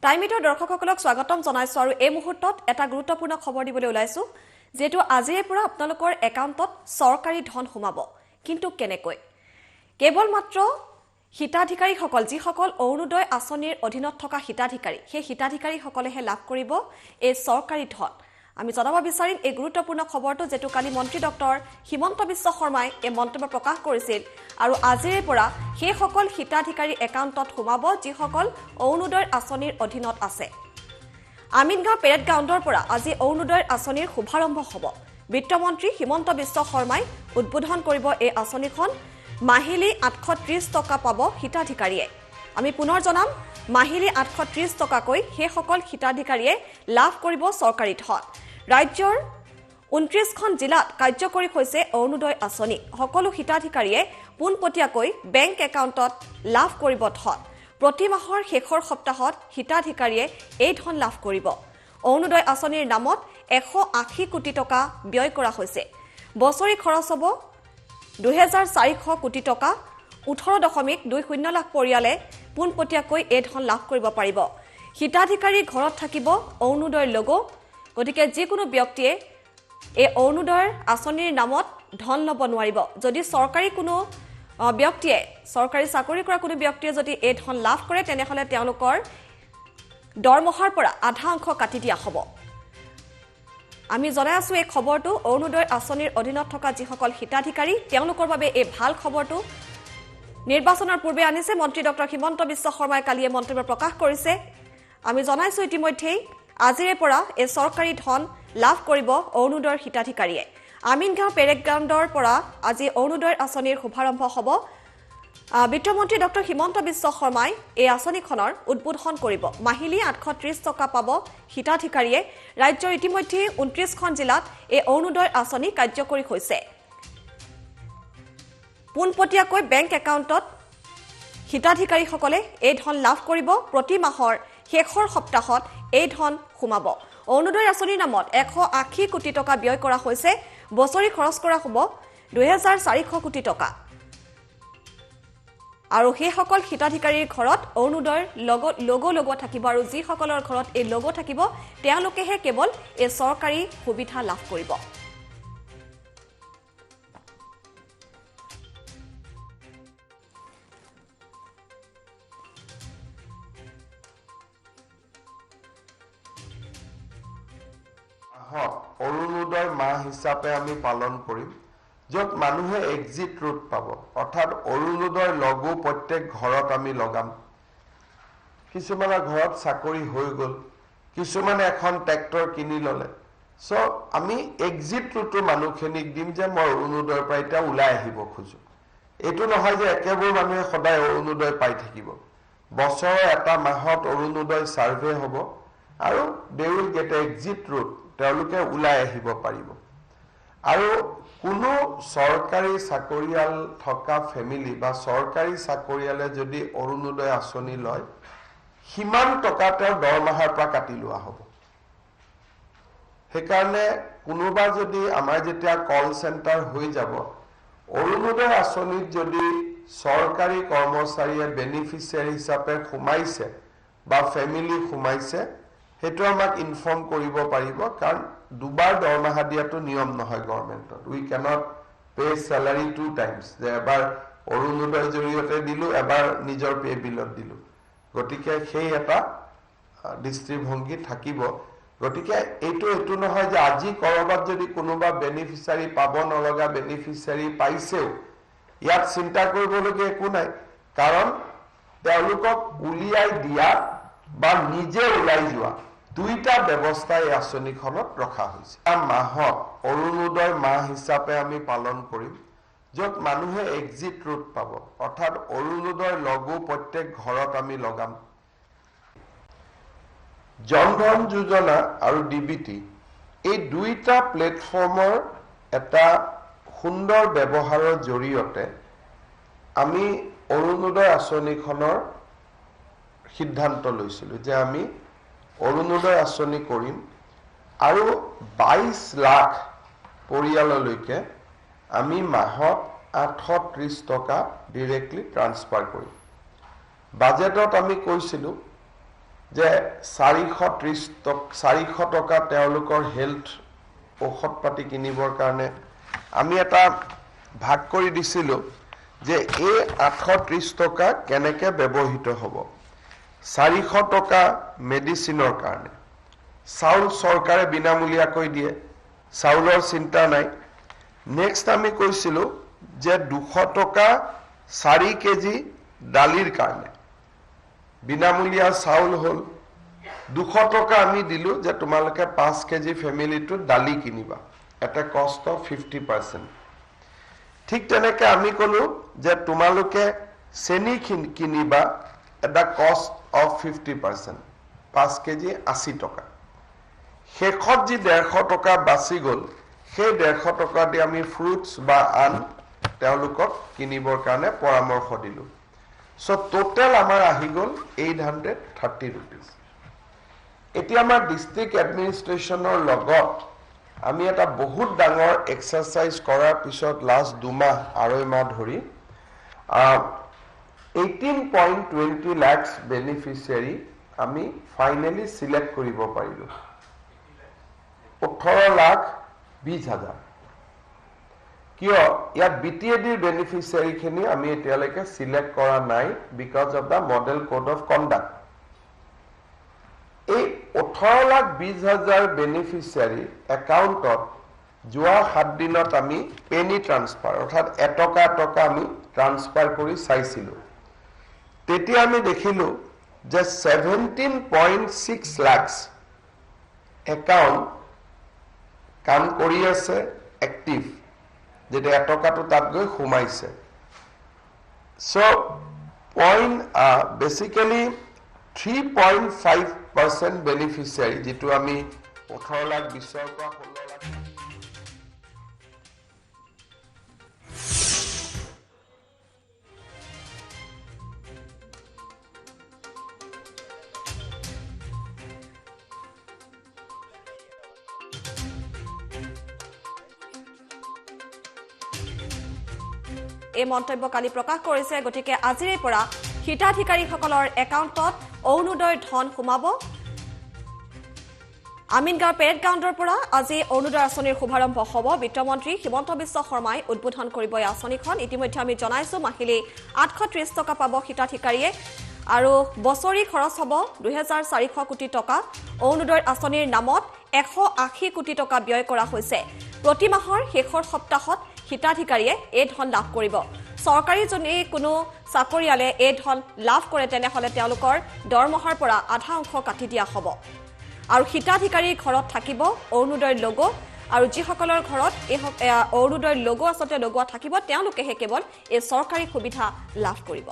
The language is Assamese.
টাইমিটৰ দৰ্শকসকলক স্বাগতম জনাইছো আৰু এই মুহূৰ্তত এটা গুৰুত্বপূৰ্ণ খবৰ দিবলৈ ওলাইছো যেটো আজিৰে পৰা আপোনালোকৰ একাউণ্টত চৰকাৰী ধন সোমাব কিন্তু কেনেকৈ কেৱল মাত্ৰ হিতাধিকাৰীসকল যিসকল অৰুণোদয় আঁচনিৰ অধীনত থকা হিতাধিকাৰী সেই হিতাধিকাৰীসকলেহে লাভ কৰিব এই চৰকাৰী ধন আমি জনাব বিচাৰিম এই গুৰুত্বপূৰ্ণ খবৰটো যেটো কালি মন্ত্ৰী ডক্টৰ হিমন্ত বিশ্ব শৰ্মাই এই মন্তব্য প্ৰকাশ কৰিছিল আৰু আজিৰে পৰা সেই সকল হিতাধিকাৰী একাউণ্টত সোমাব যিসকল অৰুণোদয় আঁচনিৰ অধীনত আছে আমিনগাঁও পেৰেড গ্ৰাউণ্ডৰ পৰা আজি অৰুণোদয় আঁচনিৰ শুভাৰম্ভ হ'ব বিত্তমন্ত্ৰী হিমন্ত বিশ্ব শৰ্মাই উদ্বোধন কৰিব এই আঁচনিখন মাহিলী 830 টকা পাব হিতাধিকাৰীয়ে আমি পুনৰ জনাম মাহিলী 830 টকাকৈ সেই সকল হিতাধিকাৰীয়ে লাভ কৰিব চৰকাৰী ধন ৰাজ্যৰ 29খন জিলাত কাৰ্যকৰী হৈছে অৰুণোদয় আঁচনি সকলো হিতাধিকাৰীয়ে পোনপটীয়াকৈ বেংক একাউণ্টত লাভ কৰিব ধন প্ৰতি মাহৰ শেষৰ সপ্তাহত হিতাধিকাৰীয়ে এই ধন লাভ কৰিব অৰুণোদয় আঁচনিৰ নামত 180 কোটি টকা ব্যয় কৰা হৈছে বছৰি খৰচ হ'ব 2400 কোটি টকা 18.20 লাখ পৰিয়ালে পোনপটীয়াকৈ এই ধন লাভ কৰিব পাৰিব হিতাধিকাৰীৰ ঘৰত থাকিব অৰুণোদয়ৰ লগো গতিকে যিকোনো ব্যক্তিয়ে এই অৰুণোদয়ৰ আঁচনিৰ নামত ধন ল'ব নোৱাৰিব যদি চৰকাৰী কোনো ব্যক্তিয়ে চৰকাৰী চাকৰি কৰা কোনো ব্যক্তিয়ে যদি এই ধন লাভ কৰে তেনেহলে তেওঁলোকৰ দৰমহাৰ পৰা আধা অংশ কাটি দিয়া হ'ব আমি জনাই আছো এই খবৰটো অৰুণোদয় আঁচনিৰ অধীনত থকা যিসকল হিতাধিকাৰী তেওঁলোকৰ বাবে এই ভাল খবৰটো নিৰ্বাচনৰ পূৰ্বে আনিছে মন্ত্ৰী ডক্টৰ হিমন্ত বিশ্ব শৰ্মাই কালিয়ে মন্তব্য প্ৰকাশ কৰিছে আমি জনাইছো ইতিমধ্যে আজিৰে পৰা এই চৰকাৰী ধন লাভ কৰিব অৰুণোদয়ৰ হিতাধিকাৰীয়ে আমিনগাঁও পেৰেড গ্ৰাউণ্ডৰ পৰা আজি অৰুণোদয় আঁচনিৰ শুভাৰম্ভ হ'ব বিত্তমন্ত্ৰী ডক্টৰ হিমন্ত বিশ্ব শৰ্মাই এই আঁচনিখনৰ উদ্বোধন কৰিব মাহিলী 830 টকা পাব হিতাধিকাৰীয়ে ৰাজ্যৰ ইতিমধ্যে 29খন জিলাত এই অৰুণোদয় আঁচনি কাৰ্যকৰী হৈছে পোনপটীয়াকৈ বেংক একাউণ্টত হিতাধিকাৰীসকলে এই ধন লাভ কৰিব প্ৰতি মাহৰ শেষৰ সপ্তাহত এই ধন সোমাব অৰুণোদয় আঁচনিৰ নামত 180 কোটি টকা ব্যয় কৰা হৈছে বছৰি খৰচ কৰা হ'ব 2400 কোটি টকা আৰু সেই সকল হিতাধিকাৰীৰ ঘৰত অৰুণোদয়ৰ লগো থাকিব আৰু যিসকলৰ ঘৰত এই লগো থাকিব তেওঁলোকেহে কেৱল এই চৰকাৰী সুবিধা লাভ কৰিব অৰুণোদয় মাহ হিচাপে আমি পালন কৰিম য'ত মানুহে এক্সিট ৰুট পাব অৰ্থাৎ অৰুণোদয় লগো প্ৰত্যেক ঘৰত আমি লগাম কিছুমানৰ ঘৰত চাকৰি হৈ গ'ল কিছুমানে এখন ট্ৰেক্টৰ কিনি ল'লে সো আমি এক্সিট ৰুটটো মানুহখিনিক দিম যে মই অৰুণোদয়ৰ পৰা এতিয়া ওলাই আহিব খোজো এইটো নহয় যে একেবাৰে মানুহে সদায় অৰুণোদয় পাই থাকিব বছৰৰ এটা মাহত অৰুণোদয় সাৰ্ভে হ'ব আৰু they will get exit root তেওঁলোকে ওলাই আহিব পাৰিব আৰু কোনো চৰকাৰী চাকৰিয়াল থকা ফেমিলি বা চৰকাৰী চাকৰিয়ালে যদি অৰুণোদয় আঁচনি লয় সিমান টকা তেওঁৰ দৰমহাৰ পৰা কাটি লোৱা হ'ব সেইকাৰণে কোনোবা যদি আমাৰ যেতিয়া কল চেণ্টাৰ হৈ যাব অৰুণোদয় আঁচনিত যদি চৰকাৰী কৰ্মচাৰীয়ে বেনিফিচিয়াৰী হিচাপে সোমাইছে বা ফেমিলি সোমাইছে হেতু আমাক ইনফৰ্ম কৰিব পাৰিব কাৰণ দুবাৰ দৰমহা দিয়াটো নিয়ম নহয় গভৰ্ণমেণ্টত we cannot pay salary to times যে এবাৰ অৰুণোদয়ৰ জৰিয়তে দিলো এবাৰ নিজৰ পে বিলত দিলো গতিকে সেই এটা দৃষ্টিভংগী থাকিব গতিকে এইটো নহয় যে আজি কৰবাত যদি কোনোবা বেনিফিচিয়াৰী পাব নলগা বেনিফিচিয়াৰী পাইছেও ইয়াত চিন্তা কৰিবলগীয়া একো নাই কাৰণ তেওঁলোকক উলিয়াই দিয়া বা নিজে ওলাই যোৱা দুইটা ব্যৱস্থা এই আঁচনিখনত ৰখা হৈছে মাহত অৰুণোদয় মাহ হিচাপে আমি পালন কৰিম য'ত মানুহে এক্সিট ৰুট পাব অৰ্থাৎ অৰুণোদয় লগো প্ৰত্যেক ঘৰত আমি লগাম জনধন যোজনা আৰু ডিবিটি এই দুইটা প্লেটফৰ্মৰ এটা সুন্দৰ ব্যৱহাৰৰ জৰিয়তে আমি অৰুণোদয় আঁচনিখনৰ সিদ্ধান্ত লৈছিলোঁ যে আমি অৰুণোদয় আঁচনি কৰিম আৰু 22 লাখ পৰিয়াললৈকে আমি মাহত 830 টকা ডাইৰেক্টলি ট্ৰান্সফাৰ কৰিম বাজেটত আমি কৈছিলোঁ যে 430 টকা তেওঁলোকৰ হেল্থ ঔষধ পাতি কিনিবৰ কাৰণে আমি এটা ভাগ কৰি দিছিলোঁ যে এই 830 টকা কেনেকৈ ব্যৱহৃত হ'ব 400 টকা মেডিচিনৰ কাৰণে চাউল চৰকাৰে বিনামূলীয়াকৈ দিয়ে চাউলৰ চিন্তা নাই নেক্সট আমি কৈছিলোঁ যে 200 টকা 4 কেজি দালিৰ কাৰণে বিনামূলীয়া চাউল হ'ল 200 টকা আমি দিলোঁ যে তোমালোকে 5 কেজি ফেমিলিটো দালি কিনিবা এটা কষ্ট 50% ঠিক তেনেকৈ আমি ক'লোঁ যে তোমালোকে চেনি কিনিবা এটা কষ্ট অফ 50% 5 কেজি 80 টকা শেষত যি 150 টকা বাচি গ'ল সেই 150 টকা দি আমি ফ্ৰুটছ বা আন তেওঁলোকক কিনিবৰ কাৰণে পৰামৰ্শ দিলোঁ সো টোটাল আমাৰ আহি গ'ল 830 rupees এতিয়া আমাৰ ডিস্ট্ৰিক্ট এডমিনিষ্ট্ৰেশ্যনৰ লগত আমি এটা বহুত ডাঙৰ এক্সাৰসাইজ কৰাৰ পিছত লাষ্ট 2 মাহ 2.5 মাহ ধৰি 18.20 lakhs বেনিফিচিয়াৰী আমি ফাইনালি সিলেক্ট কৰিব পাৰিলো 18,20,000 কিয় ইয়াত বিটিএডিৰ বেনিফিচিয়াৰী খিনি আমি এতিয়ালৈকে সিলেক্ট কৰা নাই because of the model code of conduct এই 18,20,000 বেনিফিচিয়াৰী একাউণ্টত যোৱা 7 দিনত আমি পেনি ট্ৰান্সফাৰ অৰ্থাৎ এটকা আমি ট্ৰান্সফাৰ কৰি চাইছিলোঁ তেতিয়া আমি দেখিলো যে 17.6 lakhs একাউণ্ট কাম কৰি আছে এক্টিভ যেটা এটকাটো তাত গৈ সোমাইছে সো পইণ্ট বেসিক্যালি 3.5% বেনিফিচিয়াৰী যেটো আমি 18,20,000 পৰা 16,00,000 এই মন্তব্য কালি প্ৰকাশ কৰিছে গতিকে আজিৰে পৰা হিতাধিকাৰীসকলৰ একাউণ্টত অৰুণোদয়ৰ ধন সোমাব আমিনগাঁও পেৰেড গ্ৰাউণ্ডৰ পৰা আজি অৰুণোদয় আঁচনিৰ শুভাৰম্ভ হ'ব বিত্তমন্ত্ৰী হিমন্ত বিশ্ব শৰ্মাই উদ্বোধন কৰিব এই আঁচনিখন ইতিমধ্যে আমি জনাইছো মাহিলী 830 টকা পাব হিতাধিকাৰীয়ে আৰু বছৰি খৰচ হ'ব 2,400 কোটি টকা অৰুণোদয় আঁচনিৰ নামত 180 কোটি টকা ব্যয় কৰা হৈছে প্ৰতি মাহৰ শেষৰ সপ্তাহত হিতাধিকাৰীয়ে এই ধন লাভ কৰিব চৰকাৰী যদি কোনো চাকৰিয়ালে এই ধন লাভ কৰে তেনেহলে তেওঁলোকৰ দৰমহাৰ পৰা আধা অংশ কাটি দিয়া হ'ব আৰু হিতাধিকাৰীৰ ঘৰত থাকিব অৰুণোদয়ৰ লোগো আৰু যিসকলৰ ঘৰত এই অৰুণোদয়ৰ লোগো আসতে লগোৱা থাকিব তেওঁলোকেহে কেৱল এই চৰকাৰী সুবিধা লাভ কৰিব